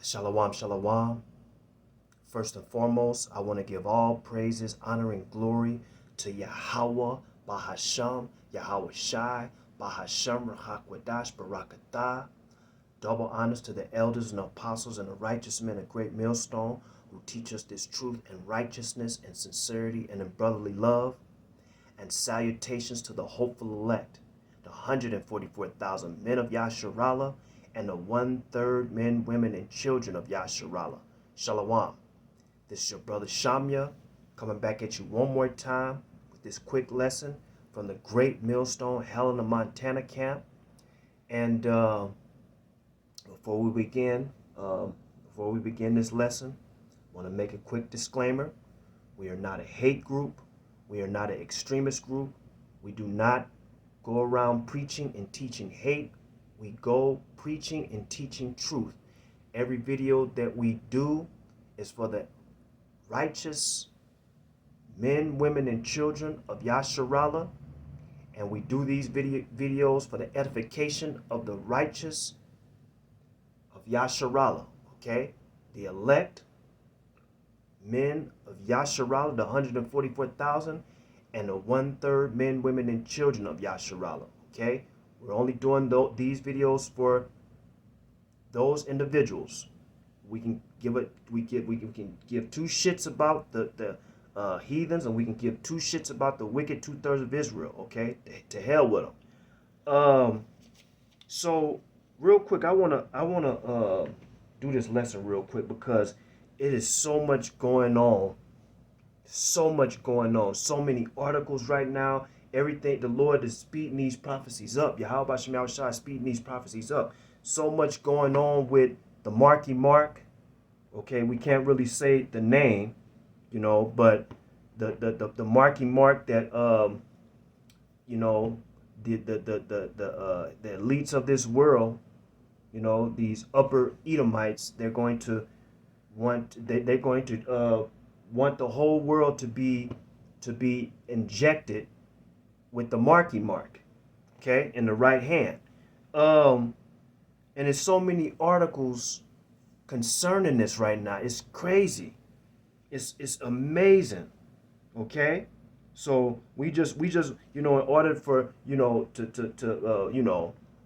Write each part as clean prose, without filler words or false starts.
Shalom, shalom. First and foremost, I want to give all praises, honor, and glory to Yahweh, Bahasham, Yahweh Shai, Bahasham, Rahakwadash, Barakatah. Double honors to the elders and apostles and the righteous men of Great Millstone who teach us this truth and righteousness and sincerity and in brotherly love. And salutations to the hopeful elect, the 144,000 men of Yasharallah, and the 1/3 men, women, and children of Yasharallah. Shalom. This is your brother Shamya coming back at you one more time with this quick lesson from the Great Millstone, Helena, Montana camp. And before we begin this lesson, I want to make a quick disclaimer. We are not a hate group. We are not an extremist group. We do not go around preaching and teaching hate. We go preaching and teaching truth. Every video that we do is for the righteous men, women, and children of Yasharallah. And we do these videos for the edification of the righteous of Yasharallah. Okay? The elect men of Yasharallah, the 144,000, and the 1/3 men, women, and children of Yasharallah. Okay? We're only doing these videos for those individuals. We can give two shits about the heathens, and we can give two shits about the wicked 2/3 of Israel. Okay? To hell with them. So real quick, I wanna do this lesson real quick because it is so much going on. So many articles right now. Everything, the Lord is speeding these prophecies up. Yahweh Shem Shai is speeding these prophecies up. So much going on with the Marky Mark. Okay, we can't really say the name, but the Marky Mark that the elites of this world, these upper Edomites, they're going to want the whole world to be injected with the Marky Mark, okay, in the right hand. And there's so many articles concerning this right now. It's crazy. It's amazing. Okay? So we just in order for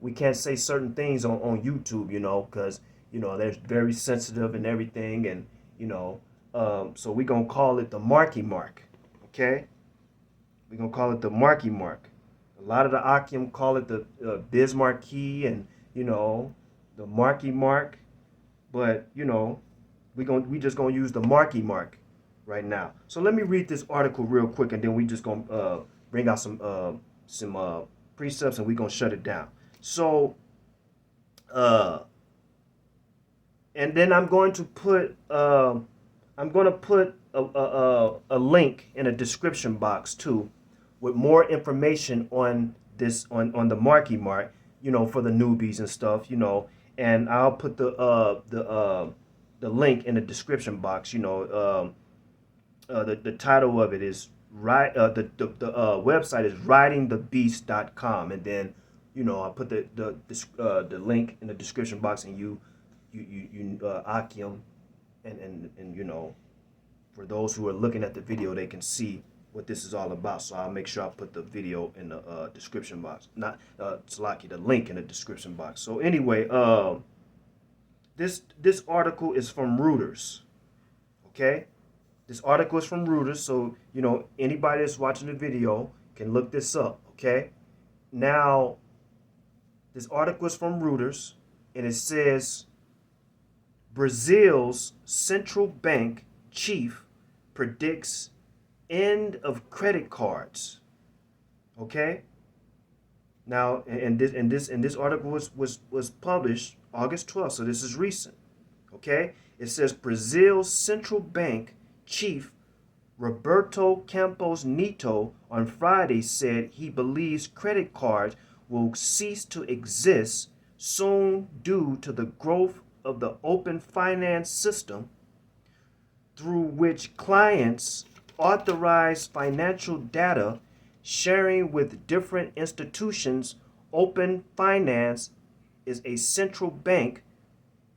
we can't say certain things on YouTube, because they're very sensitive and everything, and so we're gonna call it the Marky Mark. Okay? We're going to call it the Marky Mark. A lot of the Akim call it the Bismarcky and, the Marky Mark. But, we just going to use the Marky Mark right now. So let me read this article real quick, and then we just going to bring out some precepts, and we're going to shut it down. So, and then I'm going to put a link in a description box too, with more information on this on the Marky Mark, for the newbies and stuff, and I'll put the link in the description box. The title of it is the website is ridingthebeast.com, and then I'll put the link in the description box, and you Akim, and for those who are looking at the video, they can see what this is all about. So I'll make sure I put the video in the description box. Not the link in the description box. So anyway, this article is from Reuters. Okay? This article is from Reuters, so anybody that's watching the video can look this up. Okay? Now, this article is from Reuters, and it says Brazil's central bank chief predicts end of credit cards. Okay? Now, and this article was published August 12th, so this is recent. Okay? It says Brazil's central bank chief Roberto Campos Neto on Friday said he believes credit cards will cease to exist soon due to the growth of the open finance system, through which clients authorize financial data sharing with different institutions. Open finance is a central bank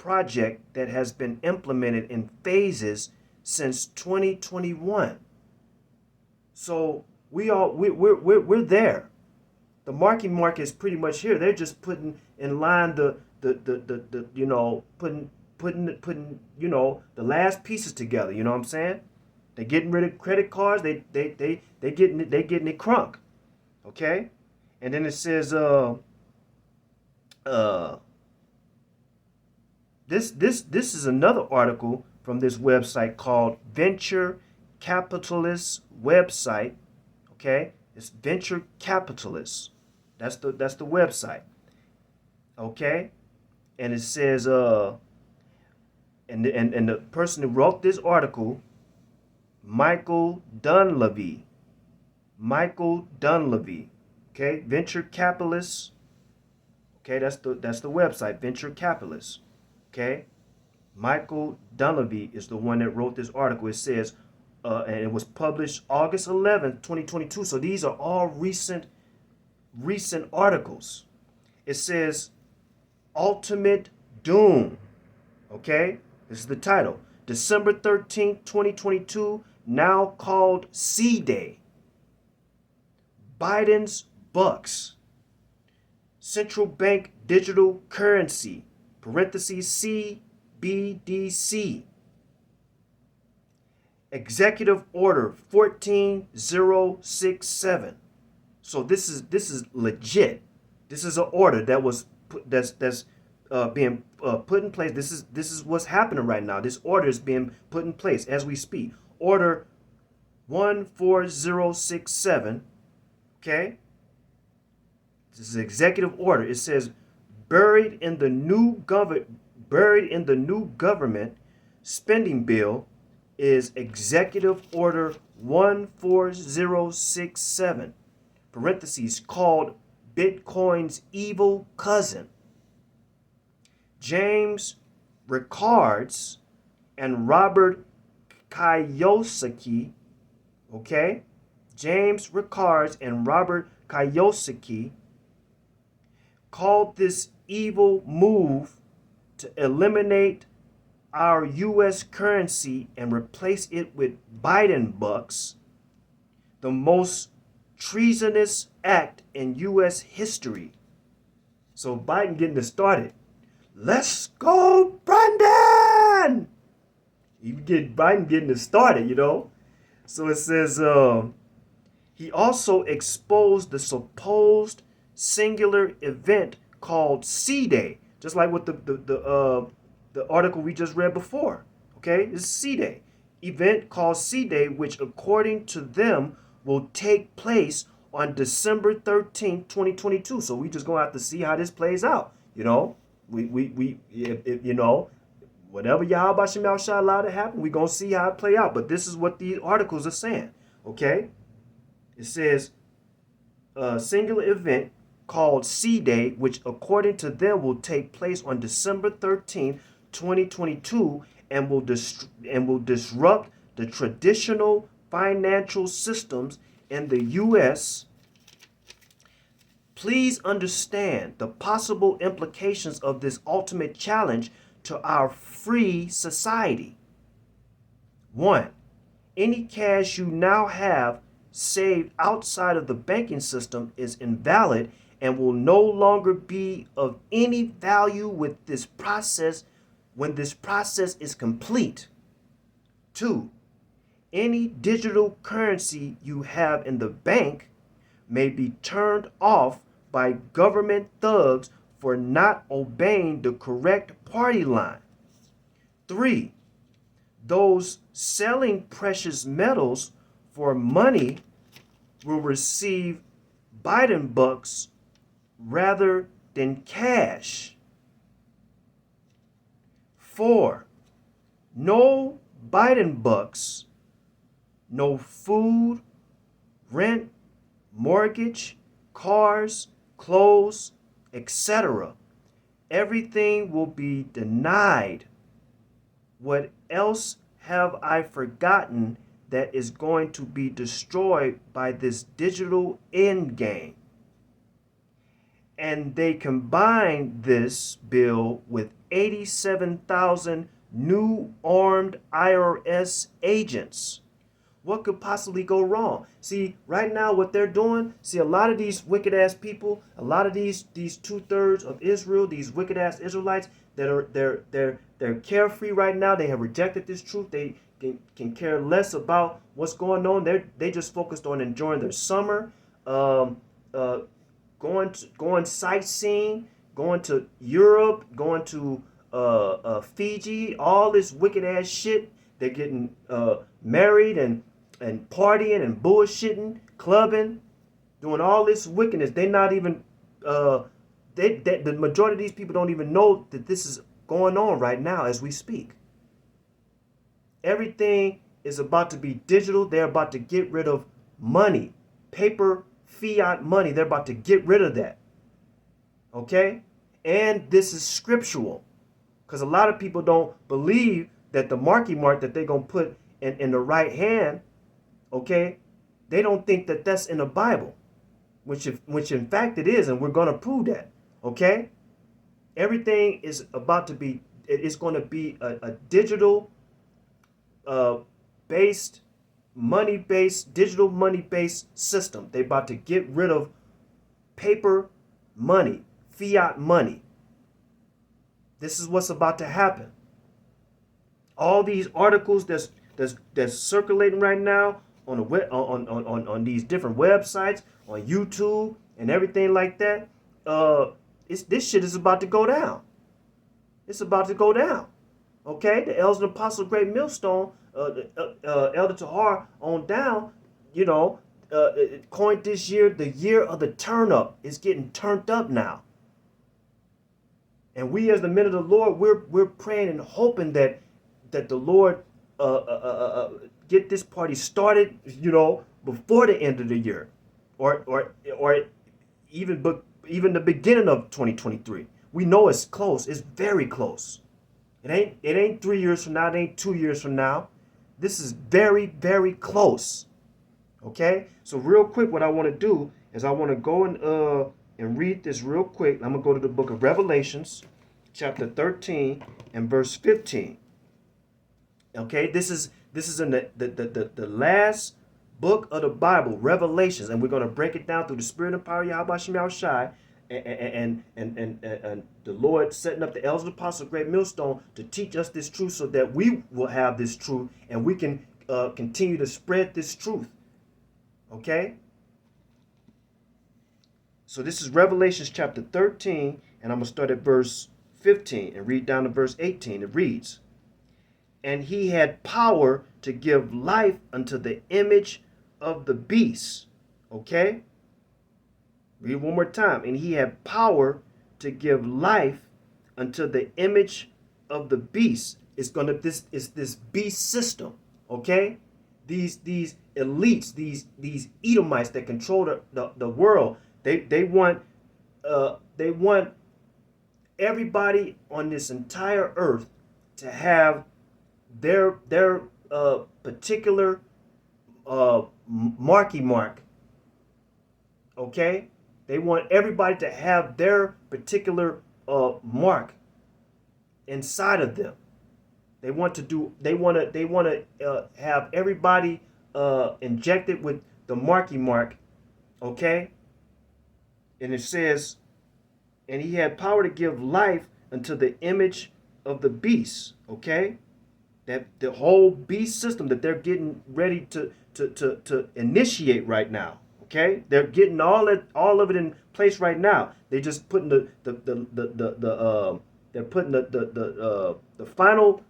project that has been implemented in phases since 2021. So we're there. The Marky mark is pretty much here. They're just putting in line the putting the last pieces together. You know what I'm saying? They're getting rid of credit cards. They getting it crunk. Okay, and then it says this is another article from this website called Venture Capitalist website. Okay, it's Venture Capitalist. That's the website. Okay, and it says and the person who wrote this article, Michael Dunleavy. Michael Dunleavy. Okay, Venture Capitalist. Okay, that's the website, Venture Capitalist. Okay, Michael Dunleavy is the one that wrote this article. It says, and it was published August 11th, 2022. So these are all recent articles. It says, Ultimate Doom. Okay, this is the title. December 13th, 2022, now called C-Day. Biden's bucks. Central bank digital currency, parentheses CBDC. Executive Order 14067. So this is legit. This is an order that was being put in place. This is what's happening right now. This order is being put in place as we speak. Order 14067. Okay. This is executive order. It says buried in the new government spending bill is Executive Order 14067, parentheses, called Bitcoin's evil cousin. James Ricards and Robert Kiyosaki, okay? James Ricards and Robert Kiyosaki called this evil move to eliminate our U.S. currency and replace it with Biden bucks the most treasonous act in U.S. history. So Biden getting it started. Let's go, Brandon! Biden getting it started, you know. So it says he also exposed the supposed singular event called C-Day, just like what the article we just read before. Okay, it's C-Day. Event called C-Day, which according to them will take place on December 13th, 2022. So we just gonna have to see how this plays out. You know, you know, whatever Yahweh Shem Shah allowed to happen, we gonna see how it play out. But this is what these articles are saying. Okay, it says a singular event called C-Day, which according to them will take place on December 13th, 2022, and will disrupt the traditional financial systems in the U.S. Please understand the possible implications of this ultimate challenge to our free society. 1. Any cash you now have saved outside of the banking system is invalid and will no longer be of any value with this process when this process is complete. 2. Any digital currency you have in the bank may be turned off by government thugs for not obeying the correct party line. 3. Those selling precious metals for money will receive Biden bucks rather than cash. 4. No Biden bucks, no food, rent, mortgage, cars, clothes, etc. Everything will be denied. What else have I forgotten that is going to be destroyed by this digital end game? And they combine this bill with 87,000 new armed IRS agents. What could possibly go wrong? See, right now what they're doing, see, a lot of these wicked ass people, a lot of these 2/3 of Israel, these wicked ass Israelites that are they're carefree right now. They have rejected this truth. They can care less about what's going on. They just focused on enjoying their summer, um, uh, going sightseeing, going to Europe, going to Fiji, all this wicked ass shit. They're getting married and partying and bullshitting, clubbing, doing all this wickedness. They're not even the majority of these people don't even know that this is going on right now as we speak. Everything is about to be digital. They're about to get rid of money, paper, fiat money. They're about to get rid of that. Okay? And this is scriptural. Because a lot of people don't believe that the Marky mark that they're going to put in the right hand, okay, they don't think that that's in the Bible, which in fact it is, and we're going to prove that, okay? Everything is about to be, it's going to be a digital based, money-based, digital money-based system. They're about to get rid of paper money, fiat money. This is what's about to happen. All these articles that's circulating right now on the web, on these different websites, on YouTube and everything like that, this shit is about to go down. It's about to go down. Okay, the elders and apostles, great millstone, Elder Tahar on down, you know, coined this year the year of the turn up. It's getting turned up now. And we as the men of the Lord, we're praying and hoping that the Lord get this party started, you know, before the end of the year, or even the beginning of 2023. We know it's close. It's very close. It ain't 3 years from now. It ain't 2 years from now. This is very, very close. Okay. So real quick, what I want to do is I want to go and read this real quick. I'm gonna go to the book of Revelations, chapter 13 and verse 15. Okay, this is in the last book of the Bible, Revelations, and we're gonna break it down through the Spirit and power of Yahweh Shem Yahushai, and the Lord setting up the elders and apostles, great millstone, to teach us this truth, so that we will have this truth and we can continue to spread this truth. Okay. So this is Revelations chapter 13, and I'm going to start at verse 15 and read down to verse 18. It reads, "And he had power to give life unto the image of the beast." Okay? Read one more time. "And he had power to give life unto the image of the beast." This is this beast system. Okay? These elites, these Edomites that control the world. They want everybody on this entire earth to have their particular Marky mark. Okay, they want everybody to have their particular mark inside of them. They want to have everybody injected with the Marky mark. Okay. And it says, "And he had power to give life unto the image of the beast." Okay? That the whole beast system that they're getting ready to initiate right now. Okay? They're getting all of it in place right now. They're just putting the final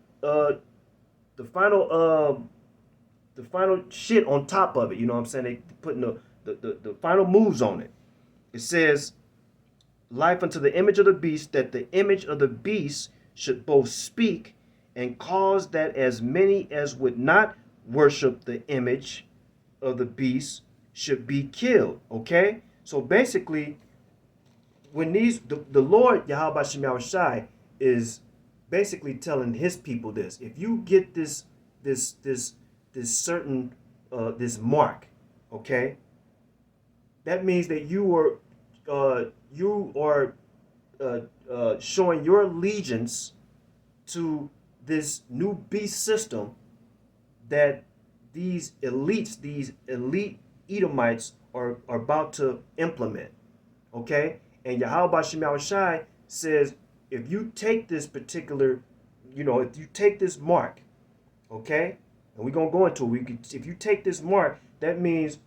shit on top of it. You know what I'm saying? They putting the final moves on it. It says, "Life unto the image of the beast, that the image of the beast should both speak and cause that as many as would not worship the image of the beast should be killed." Okay? So basically, when the Lord Yahweh Shem Yahushai is basically telling his people this: if you get this certain this mark, okay, that means that you are showing your allegiance to this new beast system that these elites, these elite Edomites are about to implement. Okay? And Yahweh Shem Shai says, if you take this particular, if you take this mark, okay, and we're gonna go into it, if you take this mark, that means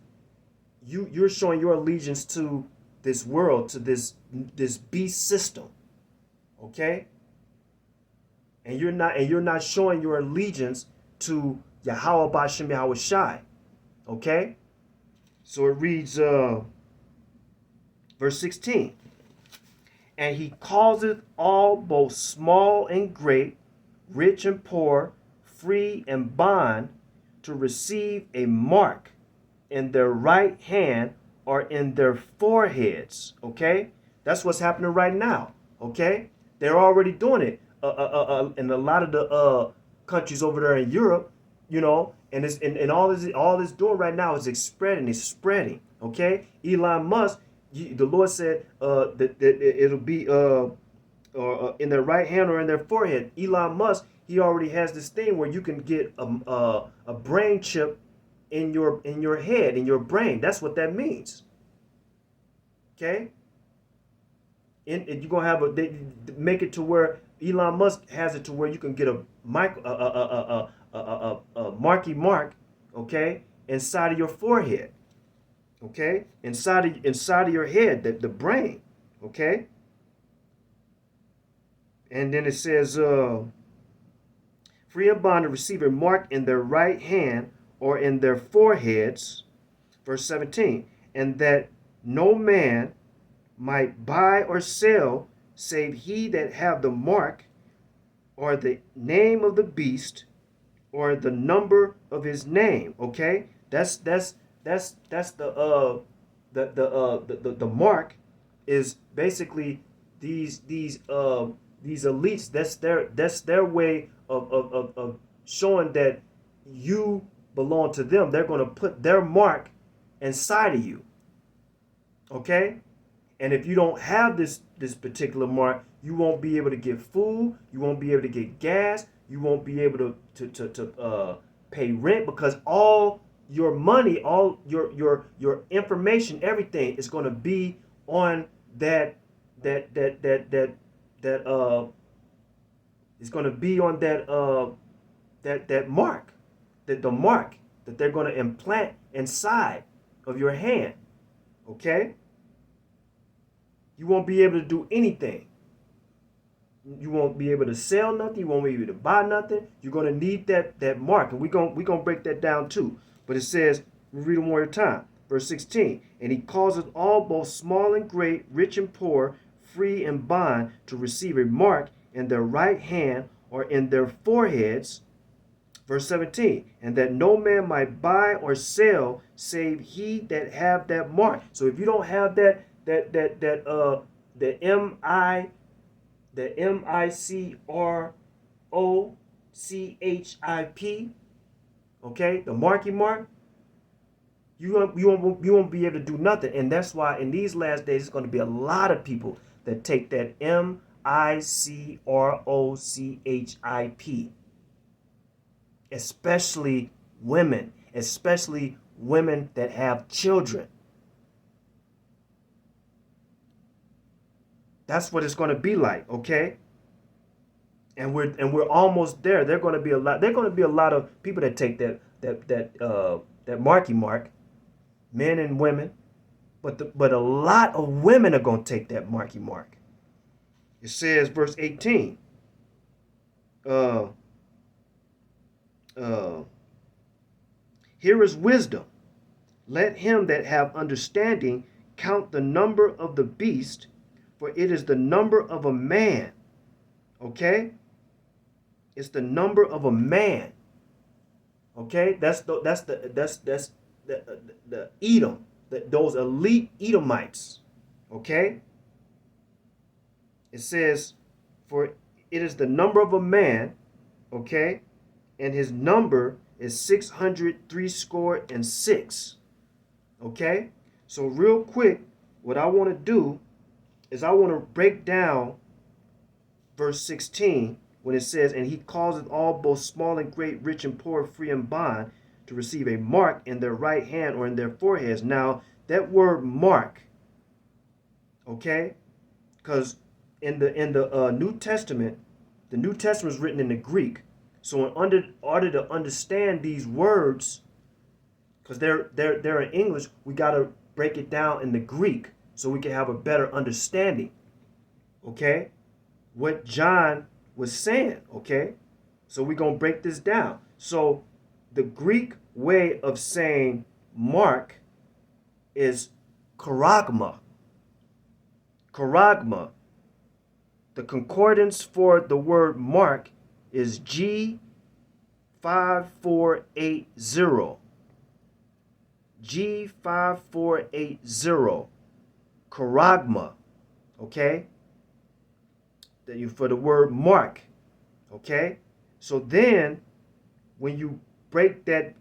you're showing your allegiance to this world, to this beast system, okay, and you're not showing your allegiance to Yahweh Bashem Yahweh Shai, okay. So it reads, verse 16, and he causeth all, both small and great, rich and poor, free and bond, to receive a mark in their right hand or in their foreheads. Okay, that's what's happening right now. Okay, they're already doing it in a lot of the countries over there in Europe. And it's and all this doing right now is spreading. It's spreading. Okay, Elon Musk. The Lord said that it'll be in their right hand or in their forehead. Elon Musk, he already has this thing where you can get a brain chip in your head, in your brain. That's what that means. Okay? And you're gonna have they make it to where Elon Musk has it to where you can get a Marky mark, okay, inside of your forehead. Okay? Inside of your head, the brain. Okay? And then it says, free and bond to receive a mark in their right hand or in their foreheads, verse 17, and that no man might buy or sell save he that have the mark or the name of the beast or the number of his name. Okay, that's the mark is basically these elites. That's their way of showing that you belong to them. They're going to put their mark inside of you. Okay? And if you don't have this particular mark, you won't be able to get food, you won't be able to get gas, you won't be able to pay rent, because all your money, all your information, everything is going to be on that is going to be on that mark, the mark that they're going to implant inside of your hand. Okay? You won't be able to do anything. You won't be able to sell nothing. You won't be able to buy nothing. You're going to need that mark. And we're gonna break that down too. But it says, we read it one more time. Verse 16. And he causeth all, both small and great, rich and poor, free and bond, to receive a mark in their right hand or in their foreheads. Verse 17. And that no man might buy or sell save he that have that mark. So if you don't have the Microchip, okay, the Marky mark, you won't be able to do nothing. And that's why in these last days it's going to be a lot of people that take that Microchip, especially women that have children. That's what it's going to be like, okay? And we're almost there. There's going to be a lot of people that take that Marky mark, men and women, but a lot of women are going to take that Marky mark. It says, verse 18. Here is wisdom. Let him that have understanding count the number of the beast, for it is the number of a man. Okay? It's the number of a man. Okay? That's the Edom, those elite Edomites. Okay? It says, for it is the number of a man, okay? And his number is 666. Okay? So real quick, what I want to do is I want to break down verse 16 when it says, and he causeth all, both small and great, rich and poor, free and bond, to receive a mark in their right hand or in their foreheads. Now, that word mark, okay, because in the New Testament, the New Testament is written in the Greek. So in order to understand these words, because they're in English, we got to break it down in the Greek so we can have a better understanding, okay, what John was saying, okay? So we're going to break this down. So the Greek way of saying mark is charagma. Charagma. The concordance for the word mark is G5480. G5480. Charagma. Okay? For the word mark. Okay? So then, when you break that,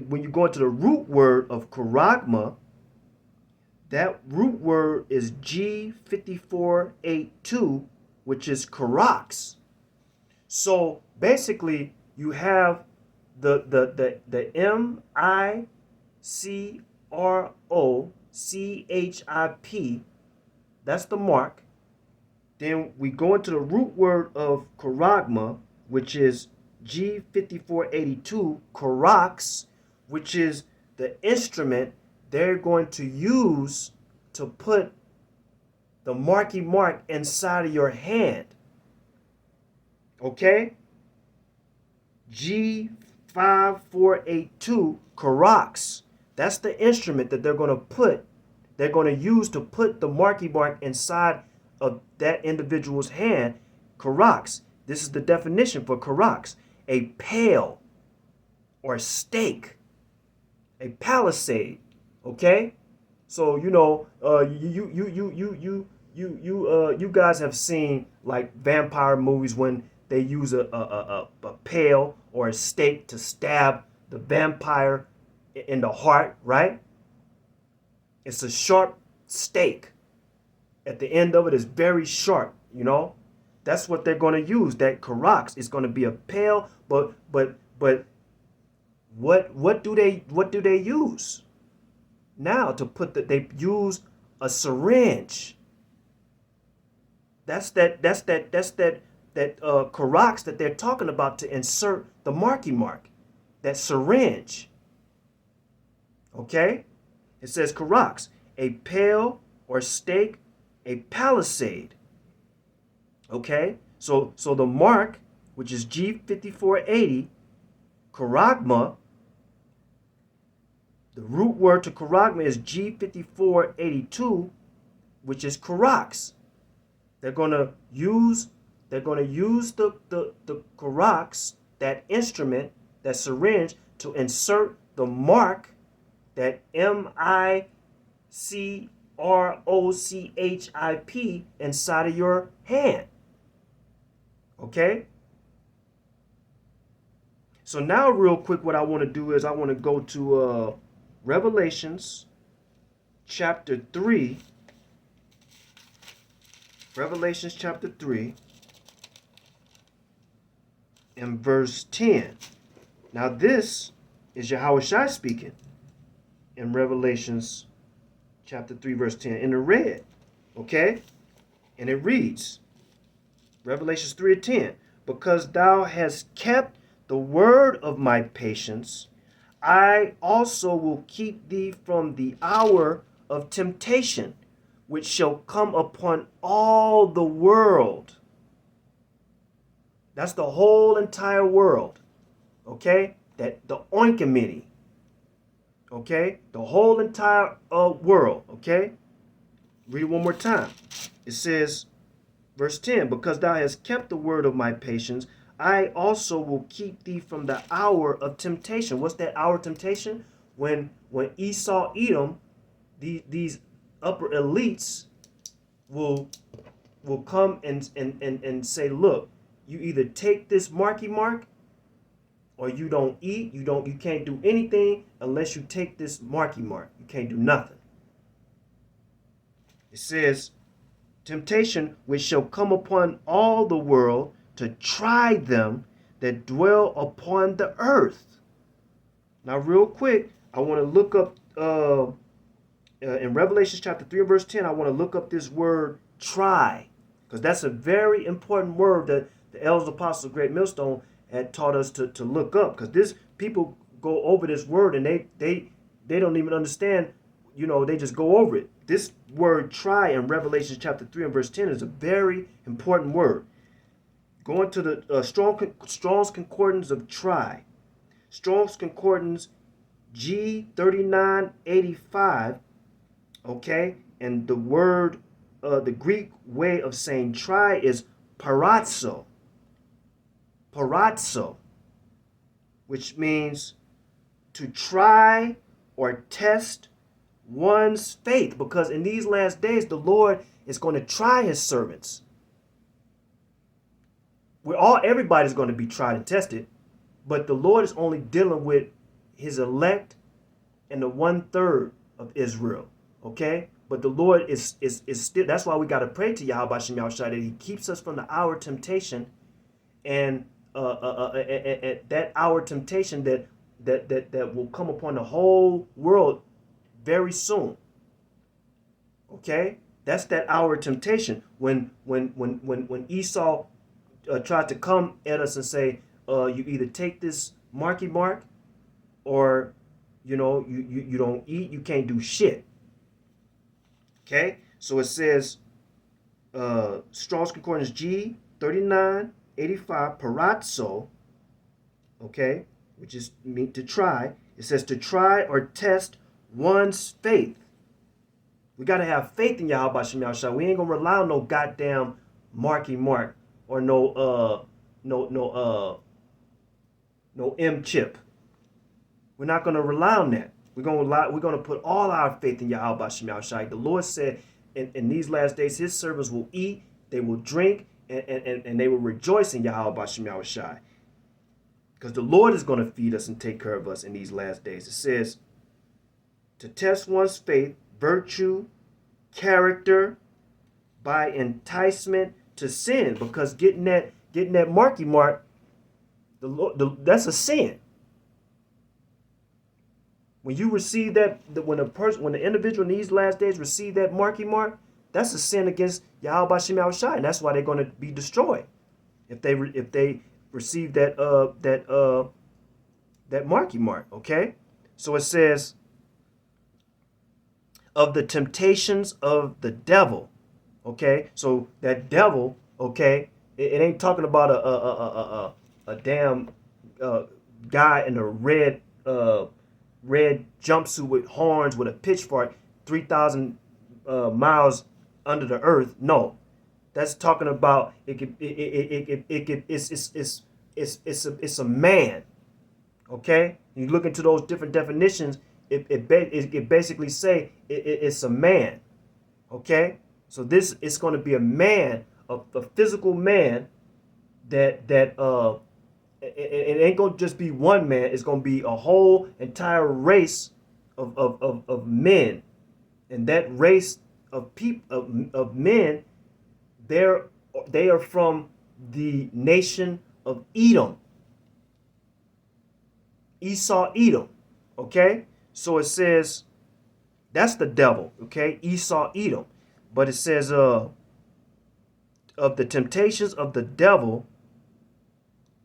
when you go into the root word of charagma, that root word is G5482, which is charax. So basically, you have the Microchip. That's the mark. Then we go into the root word of charagma, which is G5482, charax, which is the instrument they're going to use to put the marky mark inside of your hand. Okay? G5482, charax. That's the instrument that they're going to use to put the marky mark inside of that individual's hand. Charax. This is the definition for charax: a pale or stake, a palisade. Okay, so you guys have seen like vampire movies when they use a pail or a stake to stab the vampire in the heart, right? It's a sharp stake. At the end of it is very sharp, That's what they're going to use. That charax is going to be a pail, but what do they use? Now to put they use a syringe. That's that charax that they're talking about to insert the marky mark. That syringe. Okay? It says charax, a pail or stake, a palisade. Okay? So the mark, which is G5480, charagma, the root word to charagma is G5482, which is charax. They're gonna use the charax, that instrument, that syringe, to insert the mark, that Microchip, inside of your hand. Okay? So now real quick, what I want to do is I want to go to Revelations chapter 3. Revelations chapter 3 and verse 10. Now this is Yahushua speaking in Revelations chapter 3 verse 10 in the red. Okay? And it reads, Revelations 3 and 10, because thou hast kept the word of my patience, I also will keep thee from the hour of temptation, which shall come upon all the world. That's the whole entire world. Okay? That the oikoumene. Okay? The whole entire world. Okay? Read it one more time. It says, verse 10, because thou hast kept the word of my patience, I also will keep thee from the hour of temptation. What's that hour of temptation? When Esau, Edom, these upper elites will come and say, look, you either take this marky mark, or you don't eat, you can't do anything unless you take this marky mark. You can't do nothing. It says temptation which shall come upon all the world to try them that dwell upon the earth. Now, real quick, I want to look up in Revelation chapter 3 verse 10, I want to look up this word try, because that's a very important word that the elders apostles of Great Millstone had taught us to look up, because this people go over this word and they don't even understand, they just go over it. This word try in Revelation chapter 3 and verse 10 is a very important word. Going to the Strong's Concordance of try. Strong's Concordance G3985, okay? And the word, the Greek way of saying try is parazzo. Parazzo, which means to try or test one's faith, because in these last days the Lord is going to try his servants. Everybody's going to be tried and tested, but the Lord is only dealing with his elect and the 1/3 of Israel, okay? But the Lord is still, that's why we got to pray to Yahweh Shem Yahushua that he keeps us from the hour of temptation, and that hour of temptation that will come upon the whole world very soon. Okay, that's that hour of temptation when Esau tried to come at us and say, you either take this Marky mark, or you don't eat, you can't do shit. Okay, so it says Strong's Concordance G3985 parazzo, okay, which is mean to try. It says to try or test one's faith. We got to have faith in Yahweh Shem Yahushua. We ain't gonna rely on no goddamn Marky mark or no M chip. We're not gonna rely on that. We're gonna put all our faith in Yahweh Shem Yahushua. The Lord said in these last days his servants will eat, they will drink, and they will rejoice in Yahweh Shem Yahushua. Because the Lord is going to feed us and take care of us in these last days. It says to test one's faith, virtue, character, by enticement to sin. Because getting that Marky mark, that's a sin. When you receive that, when the individual in these last days receive that Marky mark, that's a sin against Yahweh Shem Yahushua, and that's why they're going to be destroyed if they receive that Marky mark. Okay, so it says of the temptations of the devil. Okay, so that devil. Okay, it ain't talking about a damn guy in a red jumpsuit with horns with a pitchfork 3,000 miles under the earth. No, that's talking about it's a man. Okay, you look into those different definitions. It basically say it's a man. Okay, so this is going to be a man, a physical man that it ain't gonna just be one man. It's gonna be a whole entire race of men, and that race of men, they are from the nation of Edom. Esau, Edom. Okay, so it says that's the devil. Okay, Esau, Edom, but it says of the temptations of the devil.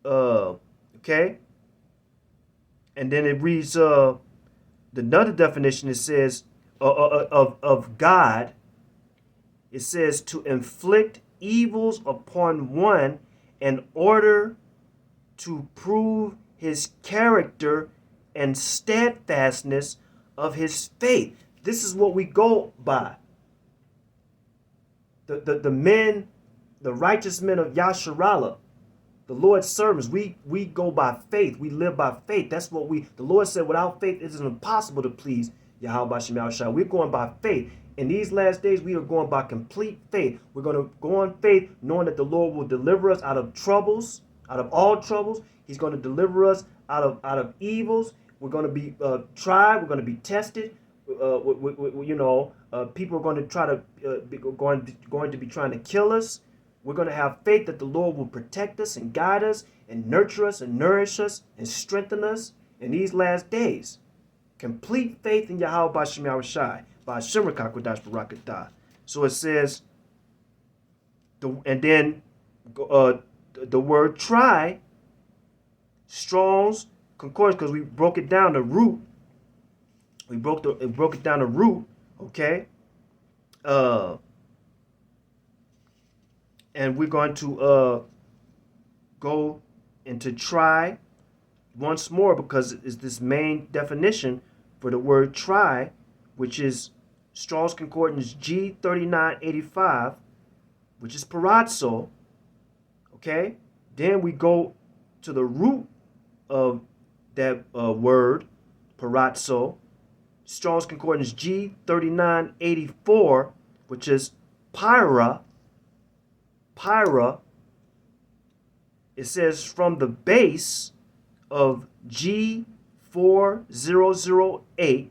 Okay, and then it reads another definition. It says of God. It says to inflict evils upon one in order to prove his character and steadfastness of his faith. This is what we go by. The men, the righteous men of Yasharallah, the Lord's servants, we go by faith. We live by faith. That's what the Lord said, without faith it is impossible to please Yahweh Shem Yahushua. We're going by faith. In these last days, we are going by complete faith. We're going to go on faith, knowing that the Lord will deliver us out of troubles, out of all troubles. He's going to deliver us out of evils. We're going to be tried. We're going to be tested. people are going to try to going to be trying to kill us. We're going to have faith that the Lord will protect us and guide us and nurture us and nourish us and strengthen us in these last days. Complete faith in Yahweh Bashem Yahushai by Shemrakakadash Barakatah. So it says, and then the word try, Strong's Concordance, because we broke it down, the root. We broke it down the root, okay? And we're going to go into try once more, because it's this main definition for the word try, which is Strong's Concordance G3985, which is parazzo, okay? Then we go to the root of that word, parazzo, Strong's Concordance G3984, which is pyra. Pyra, it says from the base of G4008,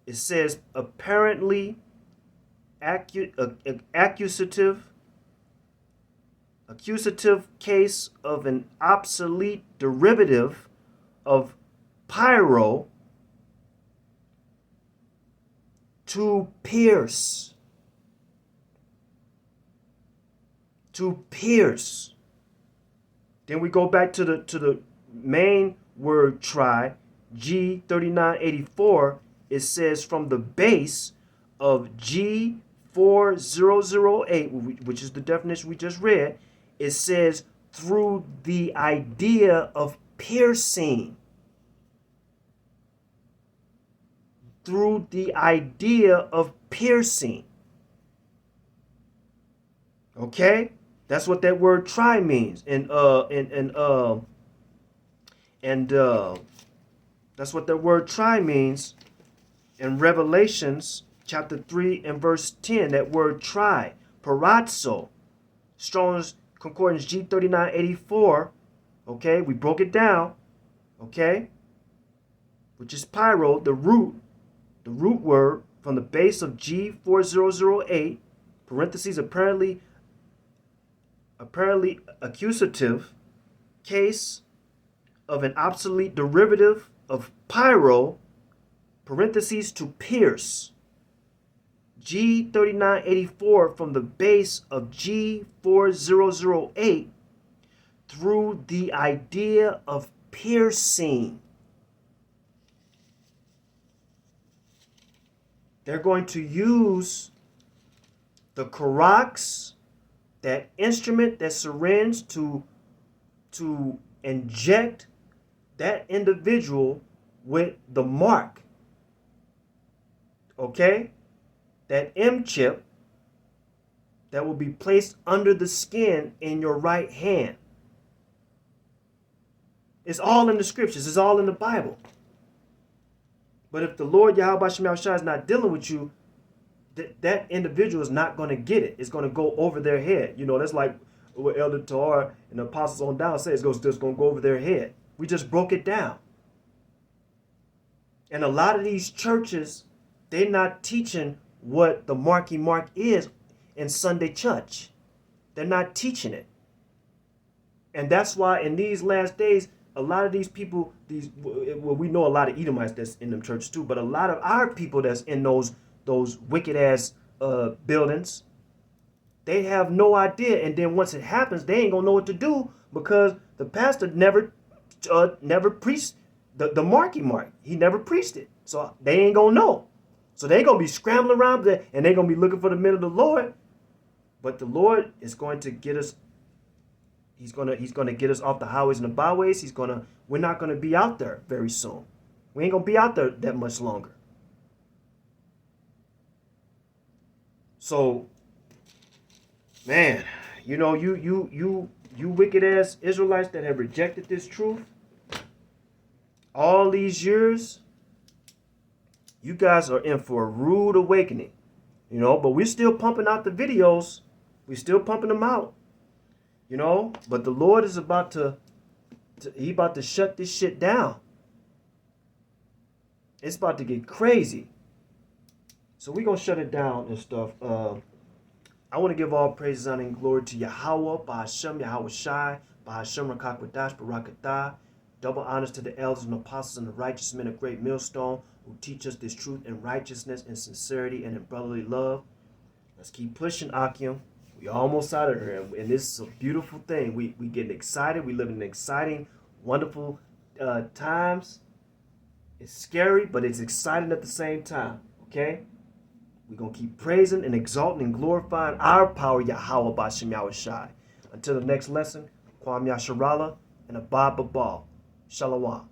it says apparently accusative case of an obsolete derivative of pyro, to pierce. To pierce. Then we go back to the main word try, G3984. It says from the base of G4008, which is the definition we just read, it says through the idea of piercing. Through the idea of piercing. Okay? That's what that word try means. And that's what that word try means in Revelations chapter 3 and verse 10. That word try, parazzo, Strong's Concordance G3984. Okay, we broke it down. Okay, which is pyro, the root word from the base of G4008, parentheses, apparently accusative case of an obsolete derivative of pyro, parentheses, to pierce. G3984 from the base of G4008 through the idea of piercing. They're going to use the Karax, that instrument, that syringe, to inject that individual with the mark. Okay? That M chip that will be placed under the skin in your right hand. It's all in the scriptures. It's all in the Bible. But if the Lord Yahweh Shem Yahushua is not dealing with you, that individual is not going to get it. It's going to go over their head. You know, that's like what Elder Torah and the apostles on down says. It's just going to go over their head. We just broke it down. And a lot of these churches, they're not teaching what the Marky Mark is in Sunday church. They're not teaching it. And that's why in these last days, a lot of these people, we know a lot of Edomites that's in them churches too, but a lot of our people that's in those wicked ass buildings, they have no idea. And then once it happens, they ain't gonna know what to do, because the pastor never preached the Marky Mark. He never preached it, so they ain't gonna know. So they gonna be scrambling around there, and they gonna be looking for the men of the Lord. But the Lord is going to get us. He's gonna get us off the highways and the byways. We're not gonna be out there very soon. We ain't gonna be out there that much longer. So, man, you know, you wicked ass Israelites that have rejected this truth all these years, you guys are in for a rude awakening. You know, but we're still pumping out the videos. We're still pumping them out. You know, but the Lord is about to shut this shit down. It's about to get crazy. So we're going to shut it down and stuff. I want to give all praises, honor, and glory to Yahweh, Bahashem, Yahweh Shai, Bahashem, Rakakwadash, Barakatah. Double honors to the elders and apostles and the righteous men of great millstone who teach us this truth and righteousness and sincerity and in brotherly love. Let's keep pushing, Akim. We almost out of here, and this is a beautiful thing. We getting excited. We live in exciting, wonderful times. It's scary, but it's exciting at the same time. Okay? We're going to keep praising and exalting and glorifying our power, Yahweh Bashem Yahweh Shai. Until the next lesson, Kwam Yasharala and Abba Babal. Shalom.